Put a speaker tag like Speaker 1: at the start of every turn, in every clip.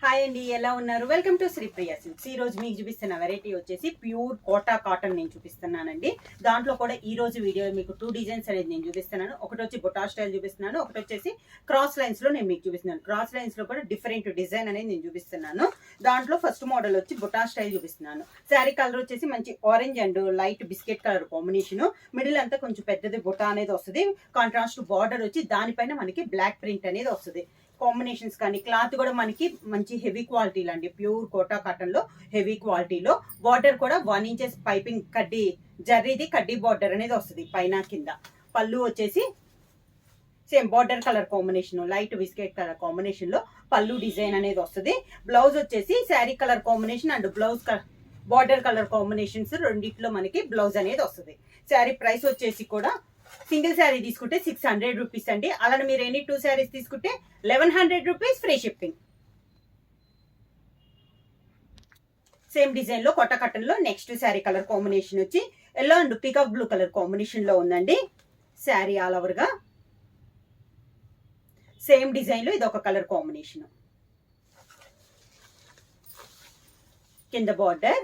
Speaker 1: Hi అండి, ఎలా ఉన్నారు? Welcome to Sripriya silks. ఈ రోజు మీకు చూపిస్తున్న వెరైటీ వచ్చేసి ప్యూర్ కోటా కాటన్ నేను చూపిస్తున్నానండి. దాంట్లో కూడా ఈ రోజు వీడియో మీకు 2 డిజైన్స్ అనేది నేను చూపిస్తున్నాను. ఒకటి వచ్చి బొటా స్టైల్ చూపిస్తున్నాను, ఒకటి వచ్చేసి క్రాస్ లైన్స్ లో నేను మీకు చూపిస్తున్నాను. క్రాస్ లైన్స్ లో కూడా డిఫరెంట్ డిజైన్ అనేది నేను చూపిస్తున్నాను. దాంట్లో ఫస్ట్ మోడల్ వచ్చి బొటా స్టైల్ చూపిస్తున్నాను. శారీ కలర్ వచ్చేసి మంచి orange and light biscuit colour combination. Middle అంతా కొంచెం పెద్దది బొటా అనేది వస్తుంది. కాంట్రాస్ట్ బార్డర్ వచ్చి దానిపైన మనకి బ్లాక్ ప్రింట్ అనేది వస్తుంది. కాంబినేషన్స్ కానీ క్లాత్ కూడా మనకి మంచి హెవీ క్వాలిటీలో అండి, ప్యూర్ కోటా కాటన్ లో హెవీ క్వాలిటీలో. బార్డర్ కూడా 1 ఇంచెస్ పైపింగ్ కడ్డీ జర్రీది కడ్డీ బార్డర్ అనేది వస్తుంది పైన కింద. పళ్ళు వచ్చేసి same border colour combination, light biscuit colour combination లో పళ్ళు డిజైన్ అనేది వస్తుంది. బ్లౌజ్ వచ్చేసి sari colour combination and blouse border colour combinations రెండిట్లో మనకి బ్లౌజ్ అనేది వస్తుంది. శారీ ప్రైస్ వచ్చేసి కూడా సింగిల్ శారీ తీసుకుంటే 600 రూపీస్ అండి. అలానే మీరు ఎనీ 2 శారీస్ తీసుకుంటే 1100 rupees free shipping. Same design లో కొత్త కటన్ లో నెక్స్ట్ శారీ కలర్ కాంబినేషన్ వచ్చి yellow and peacock blue colour combination లో ఉందండి. శారీ ఆల్ ఓవర్ గా సేమ్ డిజైన్ లో ఇది ఒక కలర్ కాంబినేషన్. కింద బార్డర్,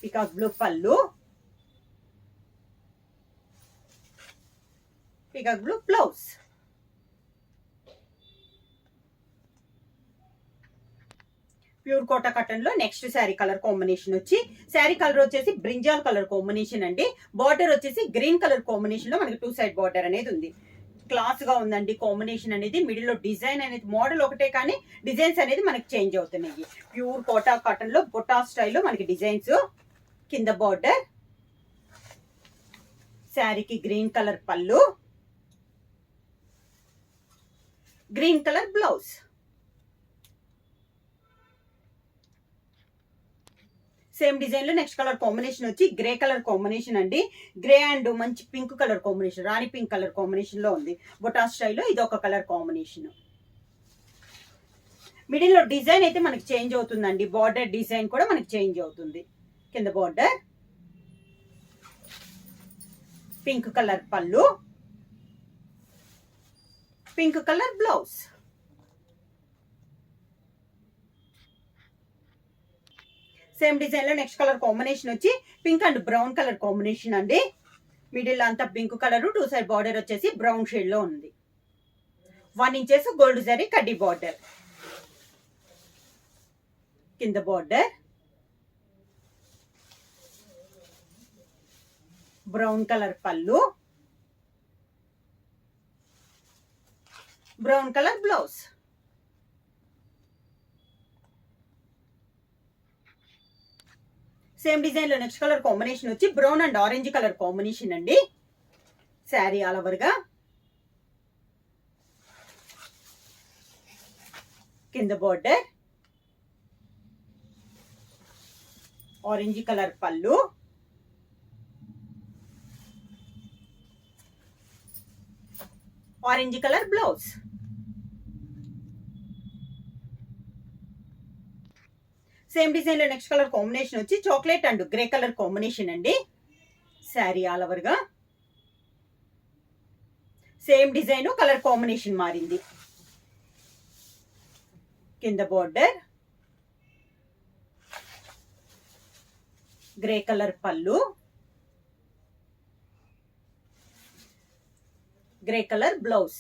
Speaker 1: పీకాక్ బ్లూ పళ్ళు, peacock blue blouse. Pure Kota cotton లో నెక్స్ట్ శారీ కలర్ కాంబినేషన్ వచ్చి శారీ కలర్ వచ్చేసి బ్రింజాల్ కలర్ కాంబినేషన్ అండి. బార్డర్ వచ్చేసి గ్రీన్ కలర్ కాంబినేషన్ లో మనకి 2 సైడ్ బార్డర్ అనేది ఉంది. క్లాస్ గా ఉందండి కాంబినేషన్ అనేది. మిడిల్ లో డిజైన్ అనేది మోడల్ ఒకటే కానీ డిజైన్స్ అనేది మనకి చేంజ్ అవుతున్నాయి. ప్యూర్ కోటా కాటన్ లో బొటా స్టైల్లో మనకి డిజైన్స్. కింద బార్డర్, శారీకి గ్రీన్ కలర్ పళ్ళు, green colour blouse. Same design లో నెక్స్ట్ కలర్ కాంబినేషన్ వచ్చి గ్రే కలర్ కాంబినేషన్ అండి. గ్రే అండ్ మంచి పింక్ కలర్ కాంబినేషన్, రాణి పింక్ కలర్ కాంబినేషన్ లో ఉంది. బొటా స్టైల్లో ఇది ఒక కలర్ కాంబినేషన్. మిడిల్ లో డిజైన్ అయితే మనకి చేంజ్ అవుతుందండి. బార్డర్ డిజైన్ కూడా మనకి చేంజ్ అవుతుంది. కింద బార్డర్, పింక్ కలర్ పళ్ళు, pink colour blouse. Same design లో నెక్స్ట్ కలర్ కాంబినేషన్ వచ్చి pink and brown colour combination అండి. మిడిల్ అంతా పింక్ కలర్, 2 సైడ్ బార్డర్ వచ్చేసి బ్రౌన్ షేడ్ లో ఉంది. 1 ఇంచెస్ గోల్డ్ జరీ కడ్డీ బార్డర్. కింద బార్డర్, బ్రౌన్ కలర్ పళ్ళు, brown colour blouse. Same design లో నెక్స్ట్ కలర్ కాంబినేషన్ వచ్చి brown and orange colour combination అండి. శారీ ఆల్ ఓవర్ గా కింద బార్డర్, ఆరెంజ్ కలర్ పళ్ళు, orange colour blouse. Same design లో నెక్స్ట్ కలర్ కాంబినేషన్ వచ్చి chocolate and grey colour combination అండి. Sari all over గా సేమ్ డిజైన్ కలర్ కాంబినేషన్ మారింది. కింద బార్డర్, గ్రే కలర్ పళ్ళు, grey colour blouse.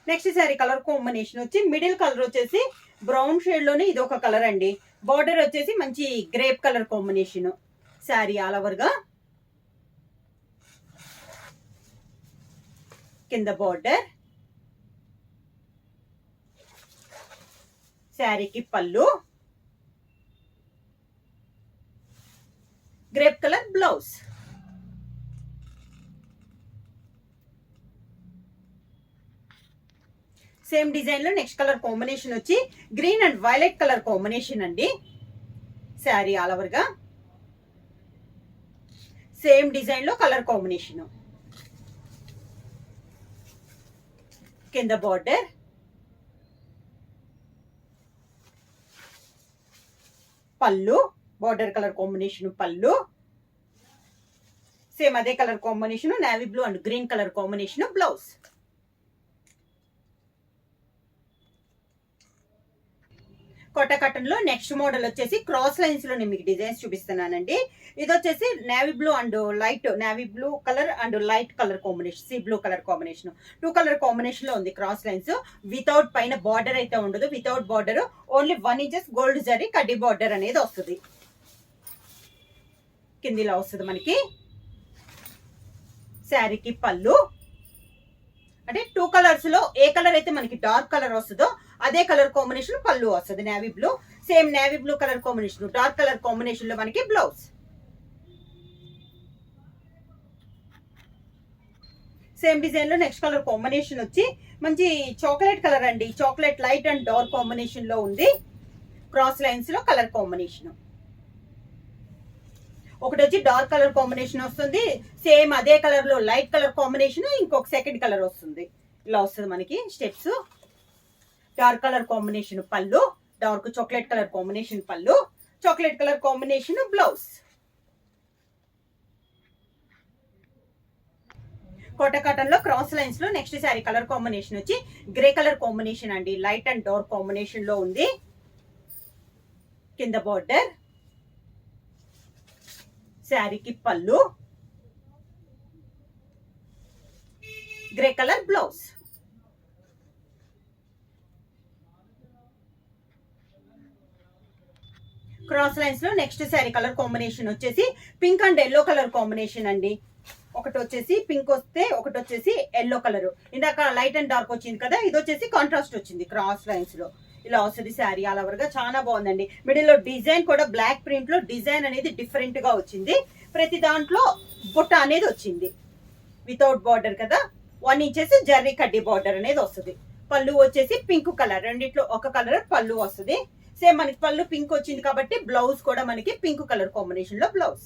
Speaker 1: Next sari colour combination వచ్చి middle colour వచ్చేసి బ్రౌన్ షేడ్ లోనే ఇది ఒక కలర్ అండి. బార్డర్ వచ్చేసి మంచి grape colour combination. Sari all over గా కింద బార్డర్, శారీకి పళ్ళు, grape colour blouse. Same design లో నెక్స్ట్ కలర్ కాంబినేషన్ వచ్చి green and violet colour combination అండి. శారీ ఆల్ ఓవర్ గా సేమ్ డిజైన్ లో కలర్ కాంబినేషన్. కింద border, pallu, border colour combination pallu, same అదే colour combination, navy blue and green colour combination blouse. Kota cotton లో next model వచ్చేసి cross lines లో నేను మీకు డిజైన్స్ చూపిస్తున్నానండి. ఇది వచ్చేసి navy blue and light navy blue colour and light colour combination, sea blue colour combination, 2 colour combination లో ఉంది క్రాస్ లైన్స్. వితౌట్ పైన బార్డర్ అయితే ఉండదు, without border, only 1 inches gold zari కడ్డీ బార్డర్ అనేది వస్తుంది. కిందిలా వస్తుంది మనకి. శారీకి పళ్ళు అంటే 2 కలర్స్ లో ఏ కలర్ అయితే మనకి డార్క్ కలర్ వస్తుందో అదే కలర్ కాంబినేషన్ పళ్ళు వస్తుంది. Navy blue, same navy blue colour combination, dark colour combination లో మనకి బ్లౌజ్. సేమ్ డిజైన్ లో నెక్స్ట్ కలర్ కాంబినేషన్ వచ్చి మంచి చాక్లెట్ కలర్ అండి. Chocolate light and dark combination లో ఉంది. క్రాస్ లైన్స్ లో కలర్ కాంబినేషన్. ఒకటి వచ్చి డార్క్ కలర్ కాంబినేషన్ వస్తుంది, సేమ్ అదే కలర్ లో లైట్ కలర్ కాంబినేషన్, ఇంకొక సెకండ్ కలర్ వస్తుంది. ఇలా వస్తుంది మనకి స్టెప్స్. డార్క్ కలర్ కాంబినేషన్ పళ్ళు, డార్క్ చాక్లెట్ కలర్ కాంబినేషన్ పళ్ళు, chocolate colour combination blouse. Kota cotton లో క్రాస్ లైన్స్ లో నెక్స్ట్ శారీ కలర్ కాంబినేషన్ వచ్చి గ్రే కలర్ కాంబినేషన్ అండి. లైట్ అండ్ డార్క్ కాంబినేషన్ లో ఉంది. కింద బార్డర్, శారీకి pallu, grey colour blouse. Cross lines లో నెక్స్ట్ శారీ కలర్ కాంబినేషన్ వచ్చేసి pink and yellow colour combination అండి. ఒకటి వచ్చేసి పింక్ వస్తే ఒకటి వచ్చేసి ఎల్లో కలర్. ఇందాక లైట్ అండ్ డార్క్ వచ్చింది కదా, ఇది వచ్చేసి కాంట్రాస్ట్ వచ్చింది. క్రాస్ లైన్స్ లో ఇలా వస్తుంది శారీ ఆల్ ఓవర్ గా. చాలా బాగుందండి. మిడిల్ లో డిజైన్ కూడా బ్లాక్ ప్రింట్ లో డిజైన్ అనేది డిఫరెంట్ గా వచ్చింది. ప్రతి దాంట్లో బుట్ట అనేది వచ్చింది. వితౌట్ బార్డర్ కదా, 1 ఇంచెస్ జర్రీ కడ్డీ బార్డర్ అనేది వస్తుంది. పళ్ళు వచ్చేసి పింక్ కలర్, రెండిట్లో ఒక కలర్ పళ్ళు వస్తుంది. సేమ్ మనకి పళ్ళు పింక్ వచ్చింది కాబట్టి బ్లౌజ్ కూడా మనకి పింక్ కలర్ కాంబినేషన్ లో బ్లౌజ్.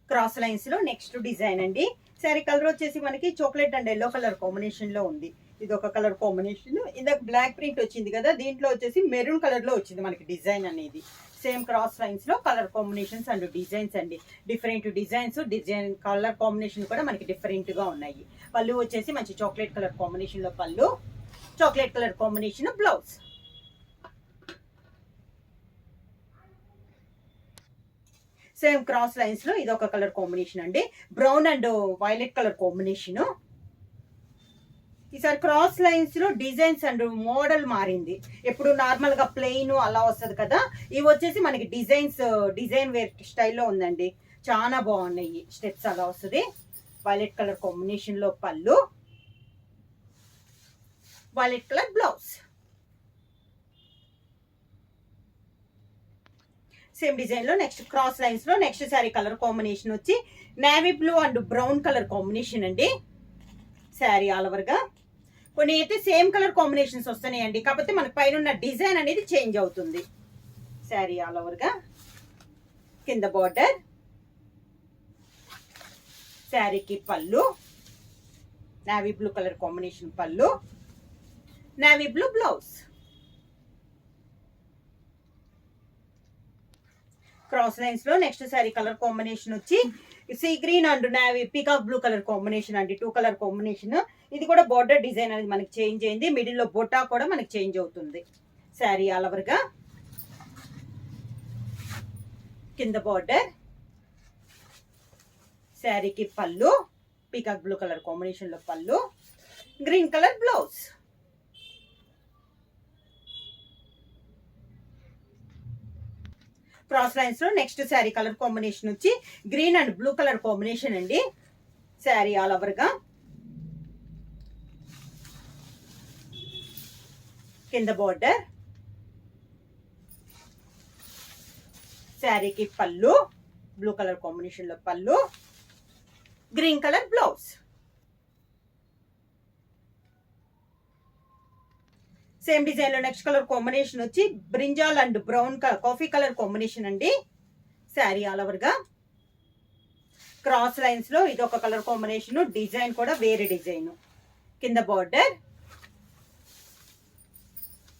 Speaker 1: క్రాస్ లైన్స్ లో నెక్స్ట్ డిజైన్ అండి. శారీ కలర్ వచ్చేసి మనకి chocolate and yellow colour combination లో ఉంది. ఇది ఒక కలర్ కాంబినేషన్. ఇందాక బ్లాక్ ప్రింట్ వచ్చింది కదా, దీంట్లో వచ్చేసి మెరూన్ కలర్ లో వచ్చింది మనకి డిజైన్ అనేది. సేమ్ క్రాస్ లైన్స్ లో కలర్ కాంబినేషన్స్ అండ్ డిజైన్స్ అండి. Different designs, design colour combination కూడా మనకి డిఫరెంట్ గా ఉన్నాయి. పళ్ళు వచ్చేసి మంచి చాక్లెట్ కలర్ కాంబినేషన్ లో పళ్ళు, chocolate colour combination blouse. Same cross lines లో ఇది ఒక కలర్ కాంబినేషన్ అండి. బ్రౌన్ అండ్ వైలెట్ కలర్ కాంబినేషన్. ఈసారి క్రాస్ లైన్స్ లో డిజైన్స్ అండ్ మోడల్ మారింది. ఎప్పుడు నార్మల్ గా ప్లెయిన్ అలా వస్తుంది కదా, ఇవి వచ్చేసి మనకి డిజైన్స్ డిజైన్ వేర్ స్టైల్లో ఉందండి. చాలా బాగున్నాయి. స్టెప్స్ అలా వస్తుంది. వైలెట్ కలర్ కాంబినేషన్ లో పళ్ళు, violet colour blouse. Same design లో నెక్స్ట్ క్రాస్ లైన్స్ లో నెక్స్ట్ శారీ కలర్ కాంబినేషన్ వచ్చి navy blue and brown colour combination అండి. శారీ ఆల్ ఓవర్ గా కొన్ని అయితే సేమ్ కలర్ కాంబినేషన్స్ వస్తున్నాయండి, కాకపోతే మనకి పైన ఉన్న డిజైన్ అనేది చేంజ్ అవుతుంది. శారీ ఆల్ ఓవర్ గా. కింద బార్డర్, శారీకి పళ్ళు, నేవీ బ్లూ కలర్ కాంబినేషన్ పళ్ళు, navy blue blouse. Cross lines లో నెక్స్ట్ శారీ కలర్ కాంబినేషన్ వచ్చి sea green and navy peacock blue colour combination అండి. 2 కలర్ కాంబినేషన్. ఇది కూడా బార్డర్ డిజైన్ అనేది మనకి చేంజ్ అయింది. మిడిల్ లో బొటా కూడా మనకి చేంజ్ అవుతుంది. శారీ ఆల్ ఓవర్ గా. కింద బార్డర్, శారీకి పళ్ళు, పీకాక్ బ్లూ కలర్ కాంబినేషన్ లో పళ్ళు, green colour blouse. Cross lines లో నెక్స్ట్ శారీ కలర్ కాంబినేషన్ వచ్చి green and blue colour combination అండి. శారీ ఆల్ ఓవర్ గా. కింద బార్డర్, శారీకి పళ్ళు, బ్లూ కలర్ కాంబినేషన్ లో పళ్ళు, green colour blouse. Same design లో నెక్స్ట్ కలర్ కాంబినేషన్ వచ్చి brinjal and brown colour coffee colour combination అండి. శారీ ఆల్ ఓవర్ గా. క్రాస్ లైన్స్ లో ఇది ఒక కలర్ కాంబినేషన్, డిజైన్ కూడా వేరే డిజైన్. కింద బార్డర్,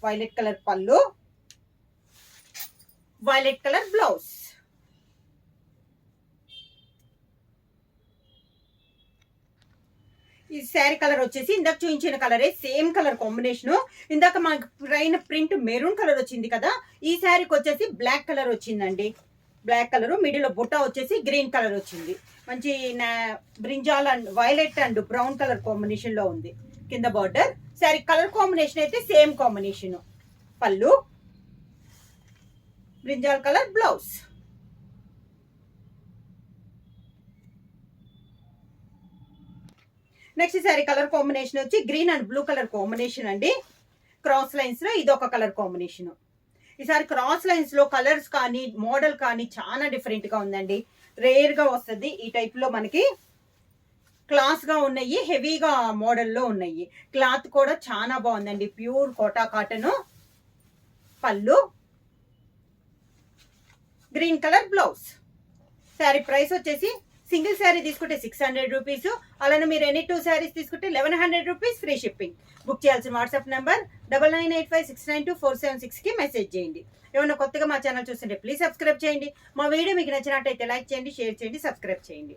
Speaker 1: వైలెట్ కలర్ పళ్ళు, వైలెట్ కలర్ బ్లౌజ్. ఈ శారీ కలర్ వచ్చేసి ఇందాక చూపించిన కలరే, సేమ్ కలర్ కాంబినేషన్. ఇందాక మనకు పైన ప్రింట్ మెరూన్ కలర్ వచ్చింది కదా, ఈ శారీకి వచ్చేసి బ్లాక్ కలర్ వచ్చిందండి. బ్లాక్ కలర్ మిడిల్ లో బుట్ట వచ్చేసి గ్రీన్ కలర్ వచ్చింది. మంచి brinjal and violet and brown colour combination లో ఉంది కింద బార్డర్. శారీ కలర్ కాంబినేషన్ అయితే సేమ్ కాంబినేషన్. పళ్ళు, brinjal colour blouse. Next sari colour combination వచ్చి green and blue colour combination అండి. క్రాస్ లైన్స్ లో ఇది ఒక కలర్ కాంబినేషన్. ఈసారి క్రాస్ లైన్స్ లో కలర్స్ కానీ మోడల్ కానీ చాలా డిఫరెంట్ గా ఉందండి. రేర్ గా వస్తుంది ఈ టైప్ లో. మనకి క్లాస్ గా ఉన్నాయి, హెవీగా మోడల్లో ఉన్నాయి. క్లాత్ కూడా చాలా బాగుందండి, ప్యూర్ కోటా కాటన్. పళ్ళు, green colour blouse. Sari price వచ్చేసి సింగిల్ శారీ తీసుకుంటే 600 రూపీస్, అలానే మీరు ఎనీ 2 శారీస్ తీసుకుంటే 1100 రూపీస్ ఫ్రీ షిప్పింగ్. బుక్ చేయాల్సిన వాట్సాప్ నెంబర్ 9985692476 కి మెసేజ్ చేయండి. ఏమైనా కొత్తగా మా ఛానల్ చూస్తుంటే ప్లీజ్ సబ్స్క్రైబ్ చేయండి. మా వీడియో మీకు నచ్చినట్టయితే లైక్ చేయండి, షేర్ చేయండి, సబ్స్క్రైబ్ చేయండి.